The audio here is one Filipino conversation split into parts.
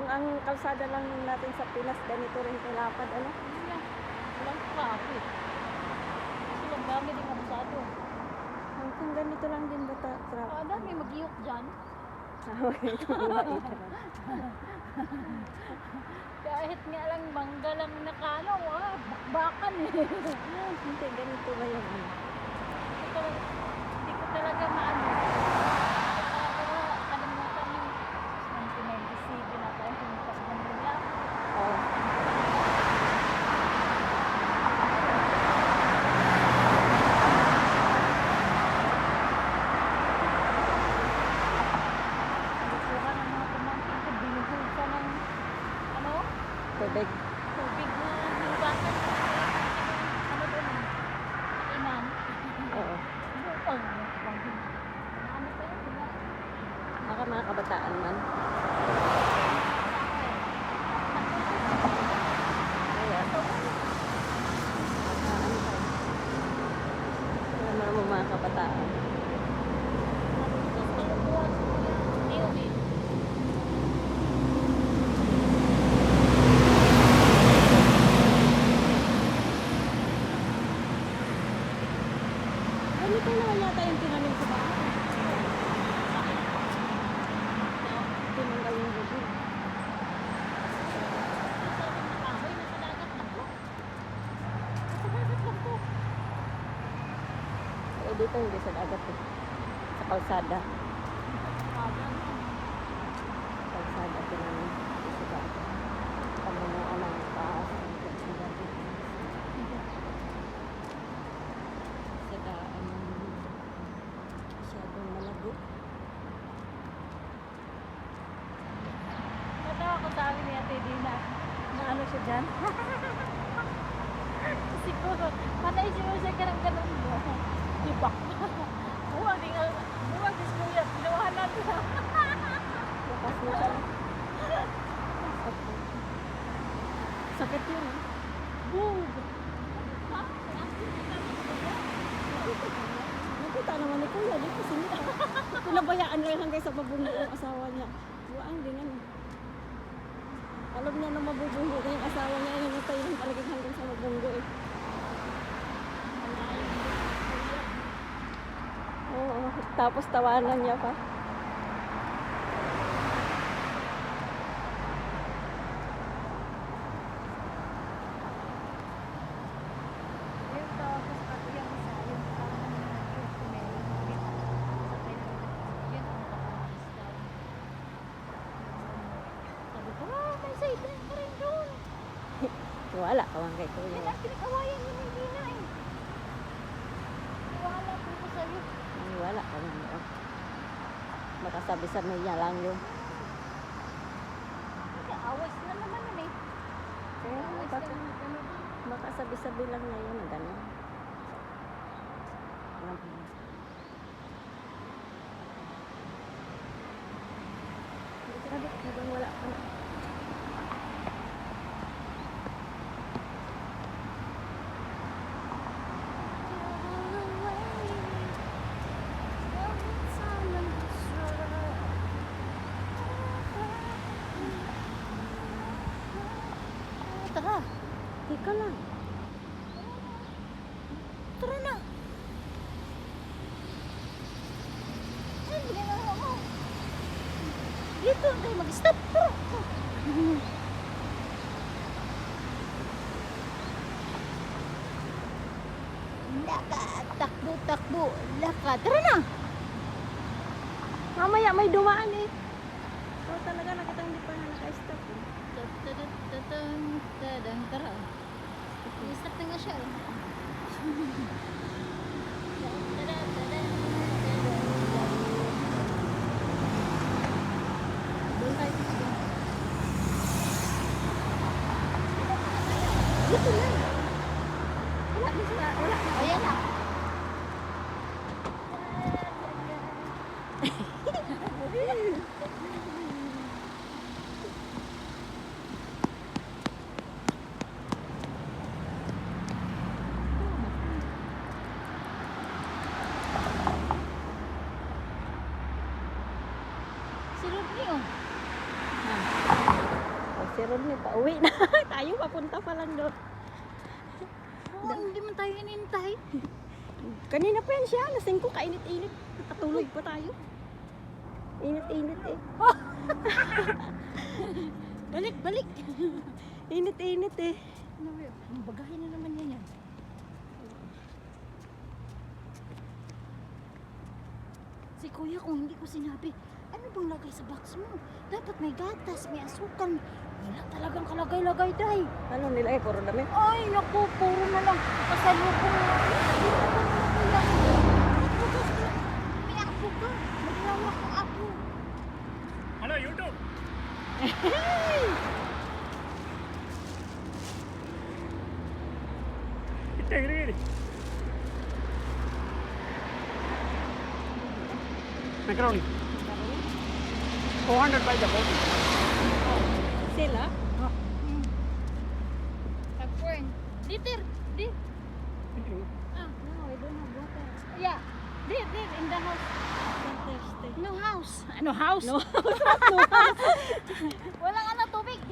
Kung ang kalsada lang natin sa Pinas, ganito rin kalapad, ano? Walang traffic. Kasi lang dami din kabusado. Hanggang ganito lang din ba Ah, dami mag-iyok dyan. Kahit nga lang mangga lang nakano, bakbakan eh. Hindi, ganito ba yung ano? Hindi ko talaga maano. Kalimutan yung 1997 na tayo pumunta sa Manila. Oh. Nagsuka ng mga pamangkin ko, binuhul pa ng ano? Tubig. Tubig na hinugasan. Ano doon? Inan. Oo. Bukang. Ano pa yun? Diba? Baka mga kabataan man. Kaya, ano mo mga kabataan. Ganito naman yata yung tinanim sa bahay. Tinanggal yung bubig. Eh, dito hindi sa dagat eh. Sa kalsada. Kalsada tinanim. Hindi sa dagat. Pamunuan ng taas. Sa dagat. Sa daan. Masyadong malago. Natawa ko sabi ni Ate Dina na ano siya dyan. Siguro, panay siya ganun mo. Diba? Buwag din nga, buwag din kuya, pinawahan natin na. Lakas na siya. Sakit yun eh. Boom! Nakita naman ni Kuya, di kasi nila. Pinabayaan lang hanggang sa mabunggo yung asawa niya. Buwang din ano. Alam niya na mabubunggo na yung asawa niya, nangyatay lang talagang hanggang sa mabunggo eh. Oo, tapos tawanan niya pa. Yung tapos pati yung isa, yung yung tumelo, sa pwede, yun ang nakakaalis daw. Sabi ko, may sideline pa rin doon. Wala ka man kay Yan Kuya. ang pinakawayan yung hindi na eh. Wala po ko sa'yo. Ay, wala ka man. Oh. Baka sabi sa niya lang yun. Kasi awas na naman yun eh. Kaya Awas baka, na naman. baka sabi-sabi lang niya yun na gano'n. Alam mo. Grabe, habang wala ka na. Tara, Tika lang. tara na. Ay, ginagawa ako. Dito, tayo mag-stop. Tara. Lakad, takbo, takbo. Lakad, tara na. Mamaya may dumaan eh. So talaga nakita hindi pa na naka-stop eh. Tadang, tara. I-stop na nga siya eh. Doon tayo. Dito lang. Wala din sila. Wala. Ayan na. Si Rodney oh. Ah. Ronnie, pauwi na. Tayo papunta pa lang doon. Oh, hindi man tayo hinintay. Kanina pa yan siya, lasing ko, kainit-init. Patuloy pa tayo. Init-init eh. Balik, balik. Init-init eh. Ano ba yun? Bagahin na naman yan. Si kuya, kung hindi ko sinabi, ano bang lagay sa box mo? Dapat may gatas, may asukal. Wala talagang kalagay-lagay, day. Ano nila eh, puro dami. Ay, naku, puro na lang. Pasalubong na. May apo ka. Maglawak ang apo. Hello, YouTube. Gini. Macaroni. 400 by the boat. Sila? Popcorn. Diter. Di. Ah, no, I don't have water. Yeah. There, in the house. No house. Ano house? No. Walang ano, tubig.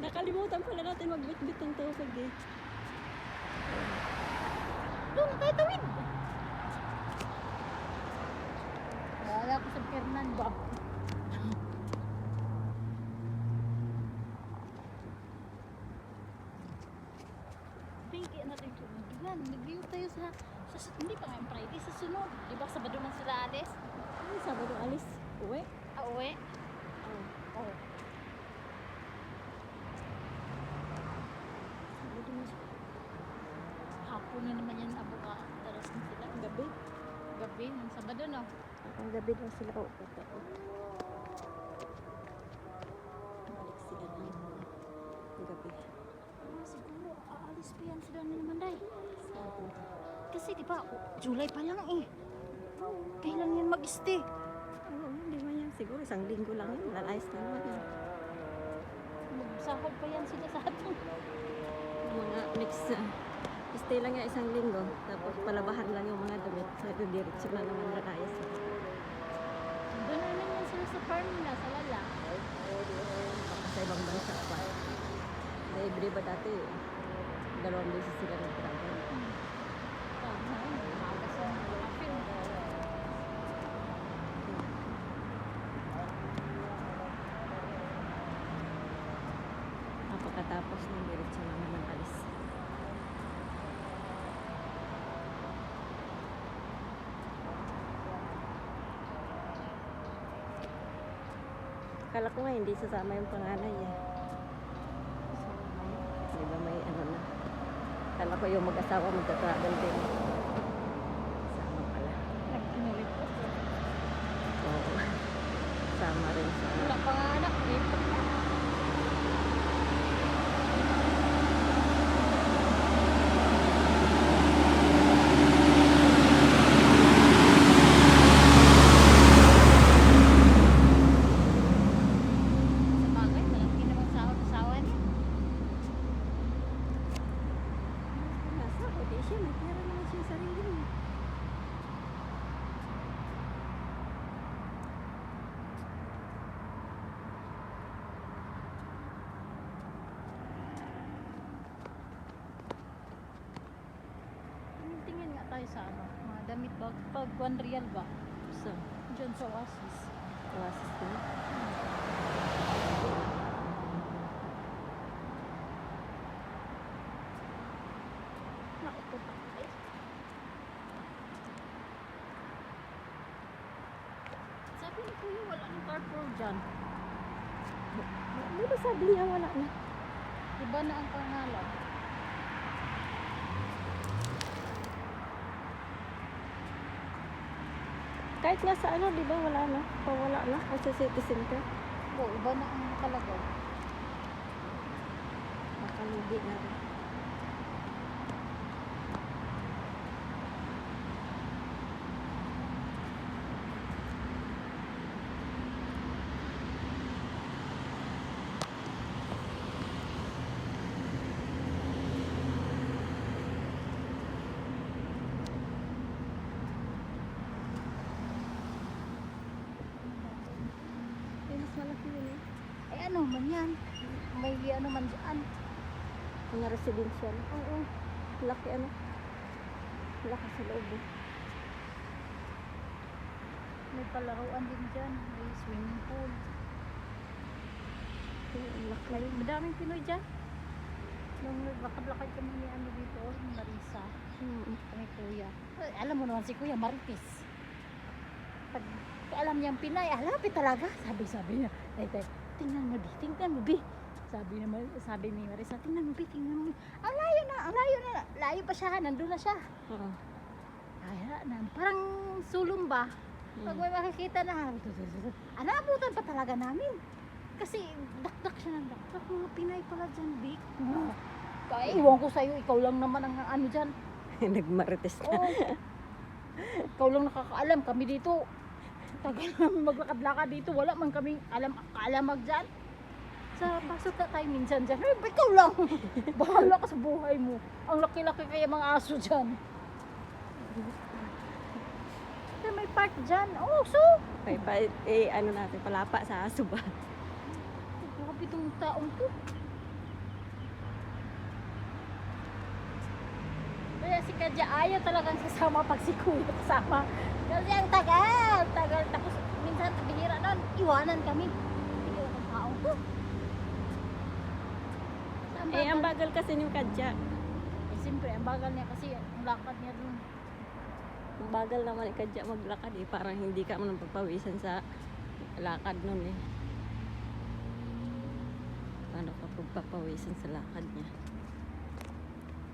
Nakalimutan pala natin magbitbit ng tubig eh. Doon tayo tawid. Wala ko sa Fernando. Bigyan natin tubig. Nag-view tayo sa hindi pa nga yung Friday, sa sunod. Di ba Sabado man sila alis? Ay, Sabado alis. Uwi. Uwi. Oh. Sabado na siya. Hapon na naman yan, abuka. Daras na sila. Gabi. Gabi, ng Sabado, no? Ang gabi daw sila uuwi. Balik sila ng gabi. Siguro, aalis pa yan sila na naman, day. Sabi. Kasi di ba, July pa lang eh. Kailan yan mag-stay? Oo, hindi man yan. Siguro isang linggo lang yun. Lalayas na naman yan. Magsahod pa yan sila sa atin. Mga next stay lang yan isang linggo. Tapos palabahan lang yung mga damit. So, diretso na naman lalayas. Doon na naman sila sa farm nila, sa Lala. Baka sa ibang bansa pa. Sa Ibre ba dati, 2 beses sila nag-travel. Maaga sa mga film. Pagkatapos ng diretso na naman alis. Akala ko nga hindi sasama yung panganay eh. Di ba may ano na. Akala ko yung mag-asawa magta-travel din. Sama pala. Nag-inulit ko. Oo. Sama rin sa Wala pa nga anak eh. Sa bagay, malaki namang sawa niya. nasa ako. Di siya, may pera naman siya sa sarili niya. Tingin nga tayo sa ano, mga damit ba? Pag 1 real ba? So, Diyan sa Oasis. Oasis ko na. Nakapot ako eh. Sabi ni Kuya, wala nang carpool dyan. Di ba sabi niya wala na? Iba na ang pangalan. Kahit nga sa ano, di ba wala na? Pawala na. At sa city center. Oo, iba na ang nakalagay. Makalugi na rin. Mas malaki yun eh. Ay ano man yan? may ano man dyan. Mga residential. Oo. Laki ano. Laki sa loob. Eh. May palaruan din dyan. May swimming pool. Ang laki. May madaming Pinoy dyan. Nung naglakad-lakad kami ni ano dito, ni Marisa, kami kuya. Alam mo naman si kuya, maritis. Pag alam niyang Pinay, lapit talaga. Sabi niya, tingnan mo Bi. Sabi ni Marisa, tingnan mo Bi. Ang layo na. Layo pa siya, nandun na siya. Oo. Kaya na, parang sulong ba? Pag may makikita na, anabutan pa talaga namin. Kasi dakdak siya ng dakdak. Mga Pinay pala dyan, Vic. Kaya iwan ko sa'yo, ikaw lang naman ang ano dyan. Nagmarites na. Oo. Ikaw lang nakakaalam, kami dito. Tagal namin maglakad-lakad dito, wala man kaming kaalamag dyan. Sa pasok na tayo minsan dyan, ikaw lang. Bahala ka sa buhay mo. Ang laki-laki kaya mga aso dyan. Kaya may park dyan. Oh, so? Ano natin, palapa sa aso ba? Grabe itong taong to. Kaya si Kadya ayaw talagang sasama pag si Kuya kasama. Kasi ang tagal. Tapos minsan bihira nun, iwanan kami. Iwanan ang taong to. Ang bagal kasi yung Kadya. Siyempre, ang bagal niya kasi ang lakad niya dun. Ang bagal naman ni Kadya maglakad eh. Parang hindi ka man papawisan sa lakad nun eh. Paano ka pagpapawisan sa lakad niya?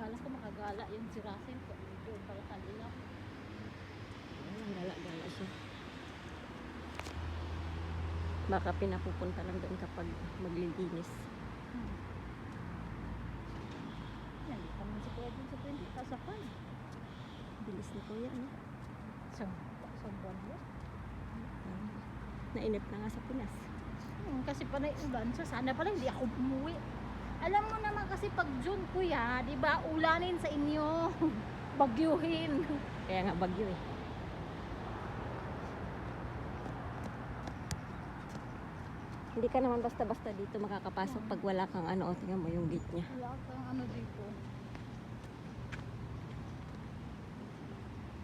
Kala ko makagala yung si Russell. Doon pala kanila. Ang gala-gala siya. Baka pinapupunta lang doon kapag maglilinis. Yan, di kami si Kuya dun sa 20 kasakay. Bilis ni Kuya, ano? Isang buwan yun. Nainip na nga sa Pinas. Kasi panay ulan siya. Sana pala hindi ako umuwi. Alam mo naman kasi pag June, Kuya, di ba, ulanin sa inyo. Bagyuhin. Kaya nga bagyo eh. Hindi ka naman basta-basta dito makakapasok pag wala kang ano. O, tingnan mo yung gate niya. Wala kang ano dito.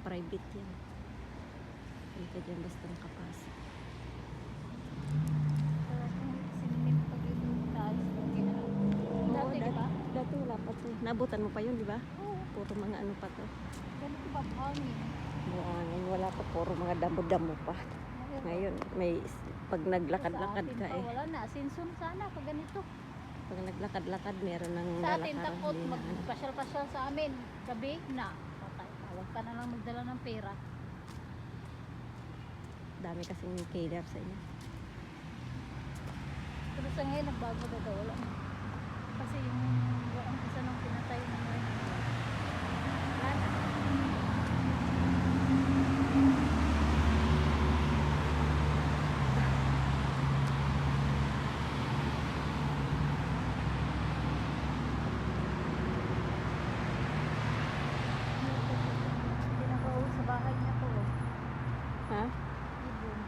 Private yan. Hindi ka dyan basta makapasok. Kaya kung sinimin pag yung tayo, okay na. Dati, di ba? Dati wala pa to. Nabutan mo pa yun, di ba? Oo. Puro mga ano pa to. Ganito ba hangin? Buhangin, wala pa. Puro mga damo-damo pa. Ngayon, may pag naglakad-lakad ka eh. Wala na. Sinsun sana pag ganito. Pag naglakad-lakad, meron ng Sa atin, lalakaran. takot Hindi na ano. magpasyal-pasyal sa amin. Gabi na. Patay. Tawag ka na lang magdala ng pera. Dami kasing cater sa inyo. Pero sa ngayon, nagbago na wala na. Kasi yung isa nung pinatay na ngayon. Wala na. Hindi na pauwi sa bahay niya to. Ha? Ibon.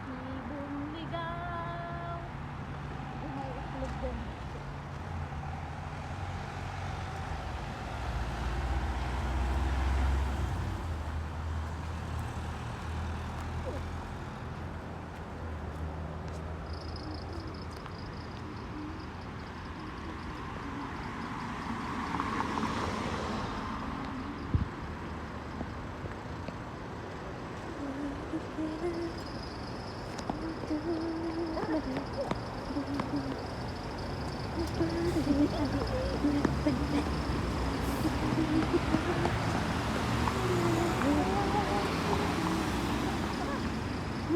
Ibon ligaw. Ay, may itlog din.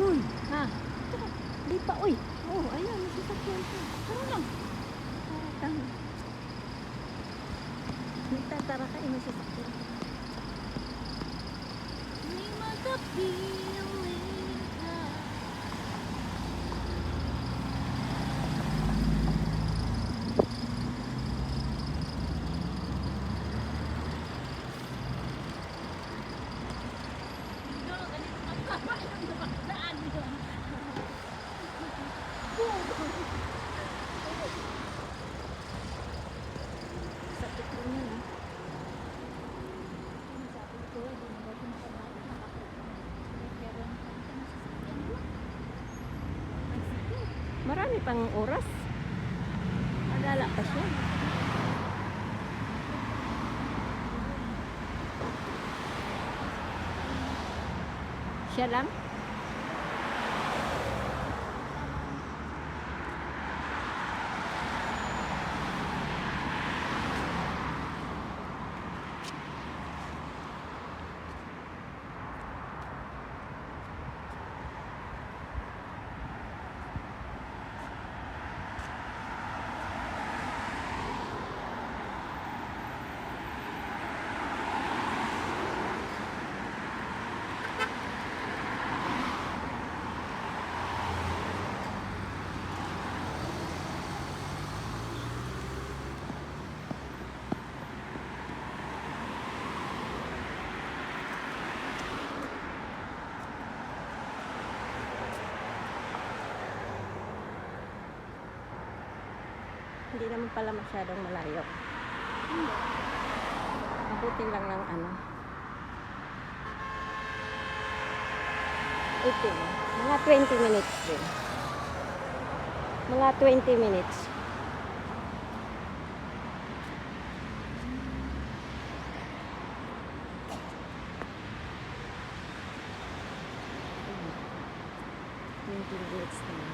Uy! Ha? Di pa, uy! Oh, ayun, nasasakyan ka. Tara lang. Tama. Nagtatara ka, nasasakyan ka. May magkapiling ka. Marami pang oras. Magala pa siya. Siya lang? Hindi naman pala masyadong malayo. Mabuti lang ng ano. 18. Mga 20 minutes din. Mga 20 minutes. Minutes naman.